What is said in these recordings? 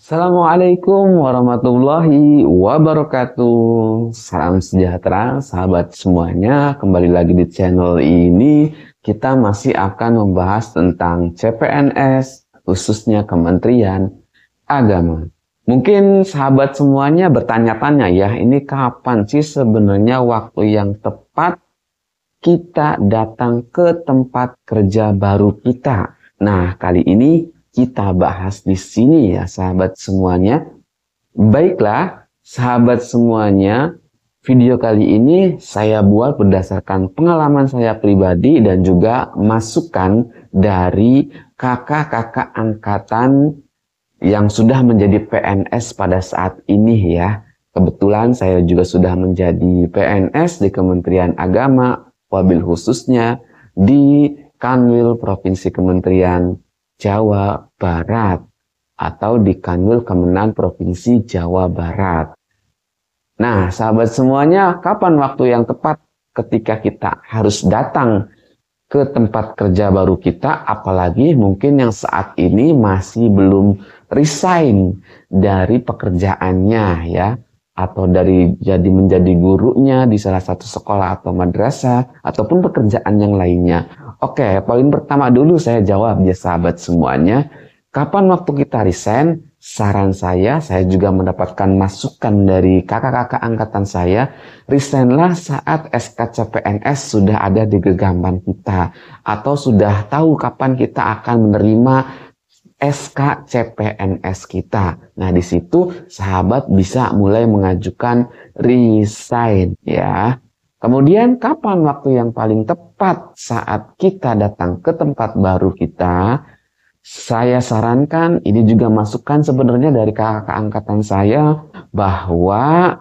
Assalamualaikum warahmatullahi wabarakatuh. Salam sejahtera, sahabat semuanya. Kembali lagi di channel ini, kita masih akan membahas tentang CPNS, khususnya Kementerian Agama. Mungkin sahabat semuanya bertanya-tanya ya, ini kapan sih sebenarnya waktu yang tepat kita datang ke tempat kerja baru kita? Nah, kali ini kita bahas di sini ya, sahabat semuanya. Baiklah, sahabat semuanya, video kali ini saya buat berdasarkan pengalaman saya pribadi dan juga masukan dari kakak-kakak angkatan yang sudah menjadi PNS pada saat ini ya. Kebetulan saya juga sudah menjadi PNS di Kementerian Agama, wabil khususnya di Kanwil Provinsi Kementerian Jawa Barat atau di Kanwil Kemenan Provinsi Jawa Barat. Nah, sahabat semuanya, kapan waktu yang tepat ketika kita harus datang ke tempat kerja baru kita, apalagi mungkin yang saat ini masih belum resign dari pekerjaannya ya, atau dari menjadi gurunya di salah satu sekolah atau madrasah, ataupun pekerjaan yang lainnya. Oke, poin pertama dulu saya jawab ya sahabat semuanya. Kapan waktu kita resign? Saran saya juga mendapatkan masukan dari kakak-kakak angkatan saya, resignlah saat SKCPNS sudah ada di genggaman kita, atau sudah tahu kapan kita akan menerima SKCPNS kita. Nah, di situ sahabat bisa mulai mengajukan resign ya. Kemudian kapan waktu yang paling tepat saat kita datang ke tempat baru kita? Saya sarankan, ini juga masukan sebenarnya dari kakak angkatan saya, bahwa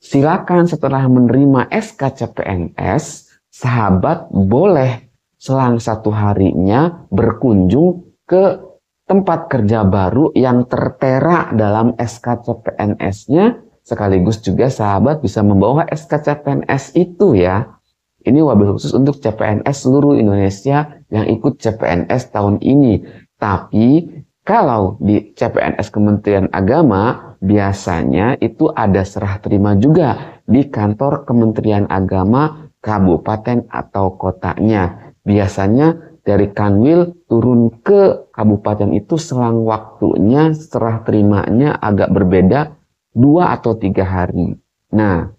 silakan setelah menerima SKCPNS, sahabat boleh selang satu harinya berkunjung ke tempat kerja baru yang tertera dalam SKCPNS-nya, sekaligus juga sahabat bisa membawa SKCPNS itu ya. Ini wabil khusus untuk CPNS seluruh Indonesia yang ikut CPNS tahun ini. Tapi kalau di CPNS Kementerian Agama, biasanya itu ada serah terima juga di kantor Kementerian Agama kabupaten atau kotanya. Biasanya dari Kanwil turun ke kabupaten itu selang waktunya serah terimanya agak berbeda 2 atau 3 hari. Nah,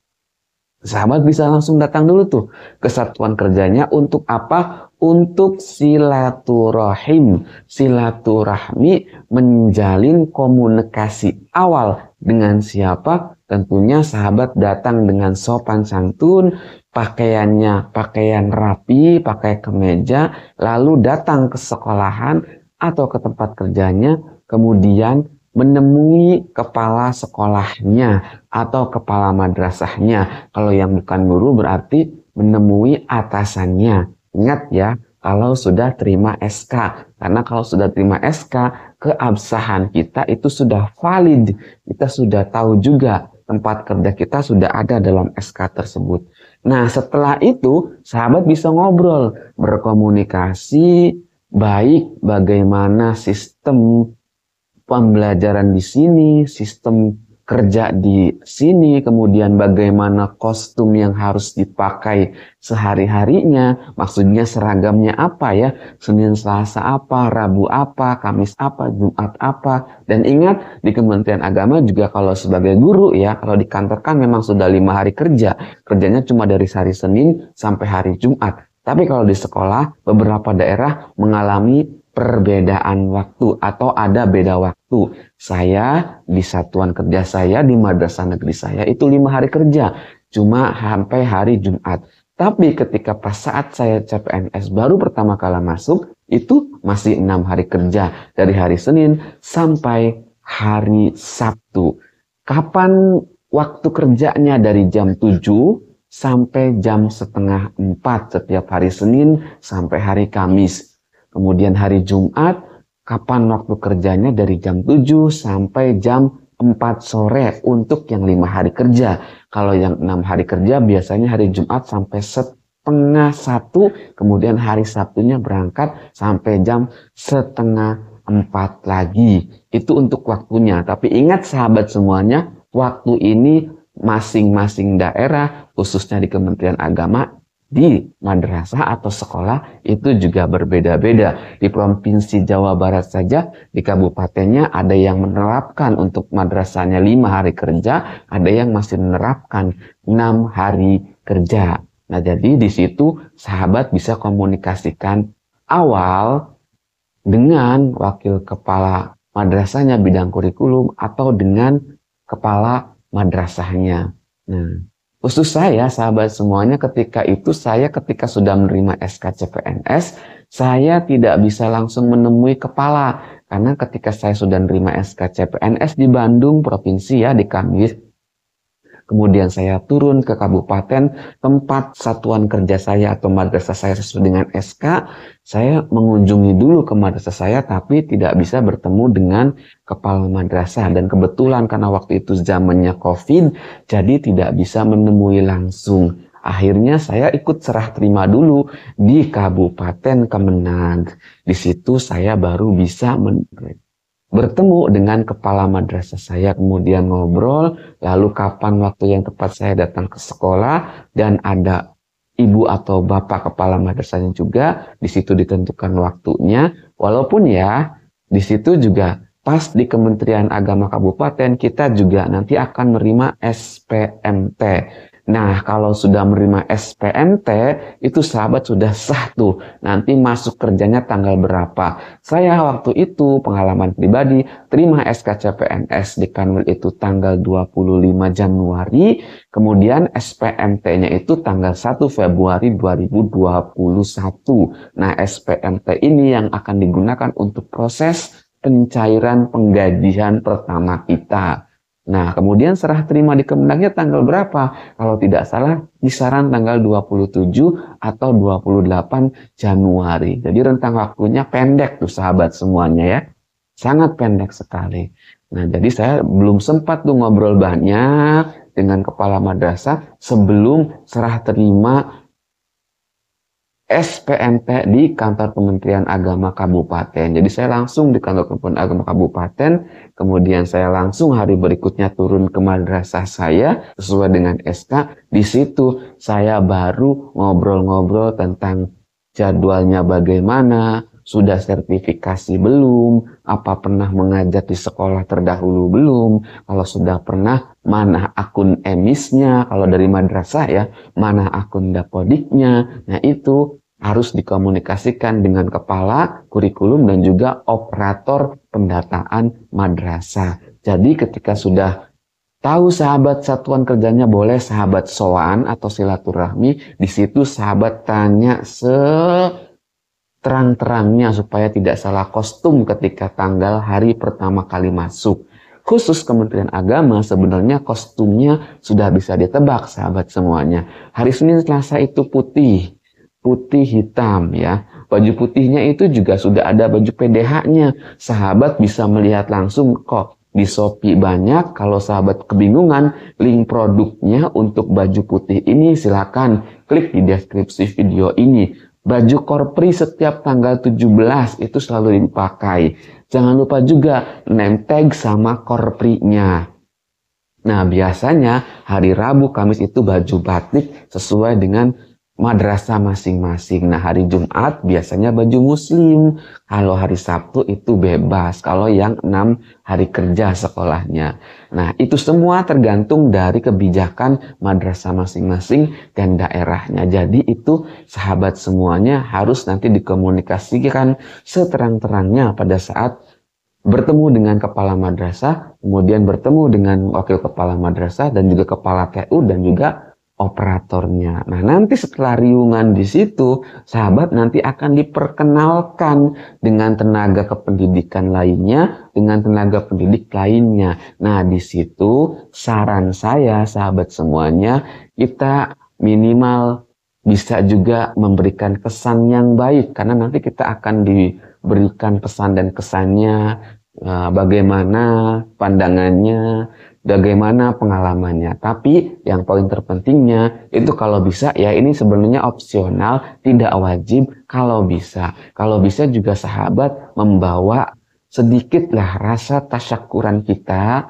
sahabat bisa langsung datang dulu tuh ke satuan kerjanya untuk apa? Untuk silaturahim. Silaturahmi, menjalin komunikasi awal dengan siapa? Tentunya sahabat datang dengan sopan santun, pakaiannya pakaian rapi, pakai kemeja, lalu datang ke sekolahan atau ke tempat kerjanya, kemudian menemui kepala sekolahnya atau kepala madrasahnya. Kalau yang bukan guru berarti menemui atasannya. Ingat ya, kalau sudah terima SK. Karena kalau sudah terima SK, keabsahan kita itu sudah valid. Kita sudah tahu juga tempat kerja kita sudah ada dalam SK tersebut. Nah, setelah itu sahabat bisa ngobrol, berkomunikasi baik bagaimana sistem pembelajaran di sini, sistem kerja di sini, kemudian bagaimana kostum yang harus dipakai sehari-harinya, maksudnya seragamnya apa ya, Senin Selasa apa, Rabu apa, Kamis apa, Jumat apa. Dan ingat, di Kementerian Agama juga kalau sebagai guru ya, kalau di kantor kan memang sudah 5 hari kerja, kerjanya cuma dari hari Senin sampai hari Jumat. Tapi kalau di sekolah, beberapa daerah mengalami perbedaan waktu atau ada beda waktu. Saya di satuan kerja saya di madrasah negeri saya itu 5 hari kerja, cuma sampai hari Jumat. Tapi ketika pas saat saya CPNS baru pertama kali masuk, itu masih 6 hari kerja dari hari Senin sampai hari Sabtu. Kapan waktu kerjanya? Dari jam 7 sampai jam setengah 4 setiap hari Senin sampai hari Kamis. Kemudian hari Jumat, kapan waktu kerjanya? Dari jam 7 sampai jam 4 sore untuk yang 5 hari kerja. Kalau yang 6 hari kerja biasanya hari Jumat sampai setengah 1, kemudian hari Sabtunya berangkat sampai jam setengah 4 lagi. Itu untuk waktunya. Tapi ingat sahabat semuanya, waktu ini masing-masing daerah, khususnya di Kementerian Agama, di madrasah atau sekolah itu juga berbeda-beda. Di Provinsi Jawa Barat saja, di kabupatennya ada yang menerapkan untuk madrasahnya 5 hari kerja, ada yang masih menerapkan 6 hari kerja. Nah, jadi di situ sahabat bisa komunikasikan awal dengan wakil kepala madrasahnya bidang kurikulum atau dengan kepala madrasahnya. Nah, khusus saya, sahabat semuanya, ketika sudah menerima SK CPNS, saya tidak bisa langsung menemui kepala. Karena ketika saya sudah menerima SK CPNS di Bandung, provinsi ya, di Kamis, kemudian saya turun ke kabupaten tempat satuan kerja saya atau madrasah saya sesuai dengan SK, saya mengunjungi dulu ke madrasah saya tapi tidak bisa bertemu dengan kepala madrasah. Dan kebetulan karena waktu itu zamannya COVID, jadi tidak bisa menemui langsung. Akhirnya saya ikut serah terima dulu di Kabupaten Kemenang. Di situ saya baru bisa bertemu dengan kepala madrasah saya, kemudian ngobrol, lalu kapan waktu yang tepat saya datang ke sekolah, dan ada ibu atau bapak kepala madrasahnya juga, di situ ditentukan waktunya, walaupun ya, di situ juga pas di Kementerian Agama Kabupaten, kita juga nanti akan menerima SPMT. Nah, kalau sudah menerima SPMT, itu sahabat sudah sah tuh. Nanti masuk kerjanya tanggal berapa. Saya waktu itu, pengalaman pribadi, terima SK CPNS di Kanwil itu tanggal 25 Januari, kemudian SPMT-nya itu tanggal 1 Februari 2021. Nah, SPMT ini yang akan digunakan untuk proses pencairan penggajian pertama kita. Nah, kemudian serah terima di Kemenangnya tanggal berapa? Kalau tidak salah, kisaran tanggal 27 atau 28 Januari. Jadi rentang waktunya pendek tuh sahabat semuanya ya. Sangat pendek sekali. Nah, jadi saya belum sempat tuh ngobrol banyak dengan kepala madrasah sebelum serah terima SPMT di kantor Kementerian Agama Kabupaten. Jadi saya langsung di kantor Kementerian Agama Kabupaten, kemudian saya langsung hari berikutnya turun ke madrasah saya sesuai dengan SK. Di situ saya baru ngobrol-ngobrol tentang jadwalnya bagaimana, sudah sertifikasi belum, apa pernah mengajar di sekolah terdahulu belum, kalau sudah pernah, mana akun emisnya, kalau dari madrasah ya, mana akun dapodiknya. Nah, itu harus dikomunikasikan dengan kepala kurikulum dan juga operator pendataan madrasah. Jadi ketika sudah tahu sahabat satuan kerjanya, boleh sahabat sowan atau silaturahmi, di situ sahabat tanya terang-terangnya supaya tidak salah kostum ketika tanggal hari pertama kali masuk. Khusus Kementerian Agama sebenarnya kostumnya sudah bisa ditebak sahabat semuanya. Hari Senin Selasa itu putih hitam ya. Baju putihnya itu juga sudah ada baju PDH-nya. Sahabat bisa melihat langsung kok di Shopee banyak. Kalau sahabat kebingungan link produknya untuk baju putih ini, silakan klik di deskripsi video ini. Baju korpri setiap tanggal 17 itu selalu dipakai. Jangan lupa juga name tag sama korprinya. Nah, biasanya hari Rabu, Kamis itu baju batik sesuai dengan madrasah masing-masing. Nah, hari Jumat biasanya baju muslim. Kalau hari Sabtu itu bebas. Kalau yang 6 hari kerja sekolahnya. Nah, itu semua tergantung dari kebijakan madrasah masing-masing dan daerahnya. Jadi itu sahabat semuanya harus nanti dikomunikasikan seterang-terangnya pada saat bertemu dengan kepala madrasah, kemudian bertemu dengan wakil kepala madrasah dan juga kepala TU dan juga operatornya. Nah, nanti setelah riungan di situ, sahabat nanti akan diperkenalkan dengan tenaga kependidikan lainnya, dengan tenaga pendidik lainnya. Nah, di situ saran saya, sahabat semuanya, kita minimal bisa juga memberikan kesan yang baik, karena nanti kita akan diberikan pesan dan kesannya, bagaimana pandangannya, bagaimana pengalamannya. Tapi yang poin terpentingnya itu kalau bisa ya, ini sebenarnya opsional, tidak wajib kalau bisa. Kalau bisa juga sahabat membawa sedikitlah rasa tasyakuran kita,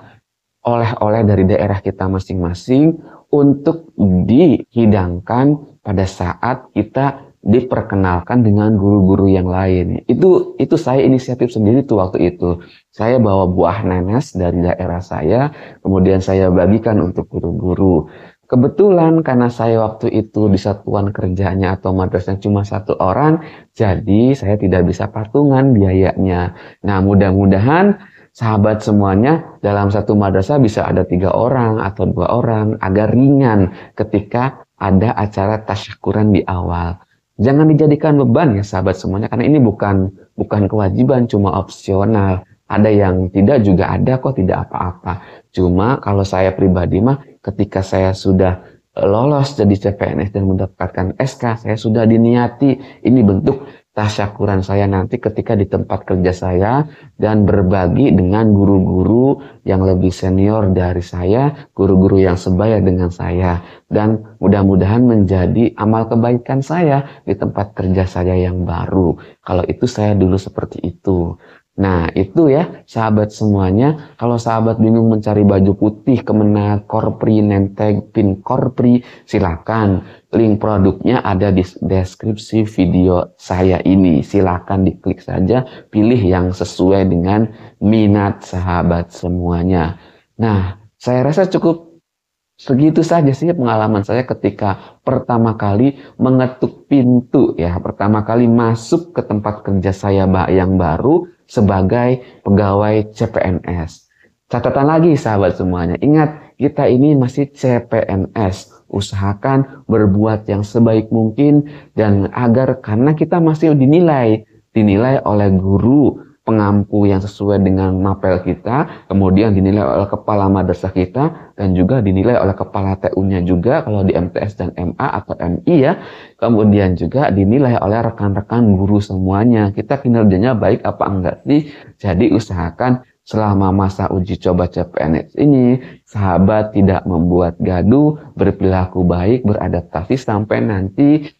oleh-oleh dari daerah kita masing-masing untuk dihidangkan pada saat kita diperkenalkan dengan guru-guru yang lain. Itu saya inisiatif sendiri tuh waktu itu. Saya bawa buah nanas dari daerah saya, kemudian saya bagikan untuk guru-guru. Kebetulan karena saya waktu itu di satuan kerjanya atau madrasahnya cuma 1 orang, jadi saya tidak bisa patungan biayanya. Nah, mudah-mudahan sahabat semuanya dalam satu madrasah bisa ada 3 orang atau 2 orang agar ringan ketika ada acara tasyakuran di awal. Jangan dijadikan beban ya sahabat semuanya, karena ini bukan kewajiban, cuma opsional. Ada yang tidak juga ada kok, tidak apa-apa. Cuma kalau saya pribadi mah ketika saya sudah lolos jadi CPNS dan mendapatkan SK, saya sudah diniati ini bentuk tasyakuran saya nanti ketika di tempat kerja saya dan berbagi dengan guru-guru yang lebih senior dari saya, guru-guru yang sebaya dengan saya, dan mudah-mudahan menjadi amal kebaikan saya di tempat kerja saya yang baru. Kalau itu saya dulu seperti itu. Nah, itu ya sahabat semuanya. Kalau sahabat bingung mencari baju putih, Kemenak, Korpri, Nenteg, Pin Korpri, silakan. Link produknya ada di deskripsi video saya ini. Silakan diklik saja, pilih yang sesuai dengan minat sahabat semuanya. Nah, saya rasa cukup segitu saja sih pengalaman saya ketika pertama kali mengetuk pintu ya, pertama kali masuk ke tempat kerja saya yang baru sebagai pegawai CPNS. Catatan lagi sahabat semuanya, ingat kita ini masih CPNS. Usahakan berbuat yang sebaik mungkin dan agar karena kita masih dinilai oleh guru pengampu yang sesuai dengan mapel kita, kemudian dinilai oleh kepala madrasah kita, dan juga dinilai oleh kepala TU-nya juga kalau di MTS dan MA atau MI ya, kemudian juga dinilai oleh rekan-rekan guru semuanya. Kita kinerjanya baik apa enggak sih? Jadi usahakan selama masa uji coba CPNS ini, sahabat tidak membuat gaduh, berperilaku baik, beradaptasi sampai nanti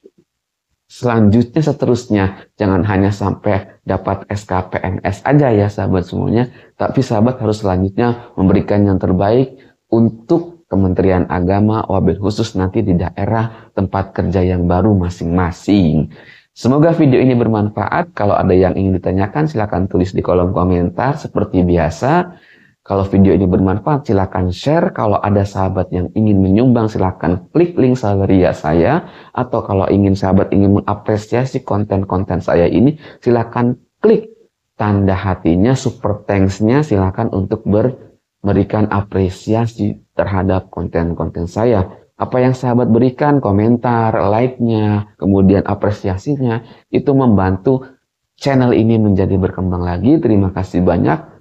selanjutnya seterusnya. Jangan hanya sampai dapat SKPNS aja ya sahabat semuanya, tapi sahabat harus selanjutnya memberikan yang terbaik untuk Kementerian Agama, wabil khusus nanti di daerah tempat kerja yang baru masing-masing. Semoga video ini bermanfaat. Kalau ada yang ingin ditanyakan silahkan tulis di kolom komentar seperti biasa. Kalau video ini bermanfaat, silakan share. Kalau ada sahabat yang ingin menyumbang, silakan klik link Saweria saya. Atau kalau sahabat ingin mengapresiasi konten-konten saya ini, silakan klik tanda hatinya, super thanks-nya. Silakan untuk memberikan apresiasi terhadap konten-konten saya. Apa yang sahabat berikan, komentar, like-nya, kemudian apresiasinya, itu membantu channel ini menjadi berkembang lagi. Terima kasih banyak.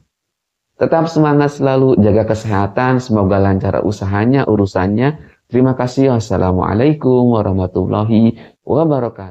Tetap semangat selalu, jaga kesehatan, semoga lancar usahanya, urusannya. Terima kasih. Wassalamualaikum warahmatullahi wabarakatuh.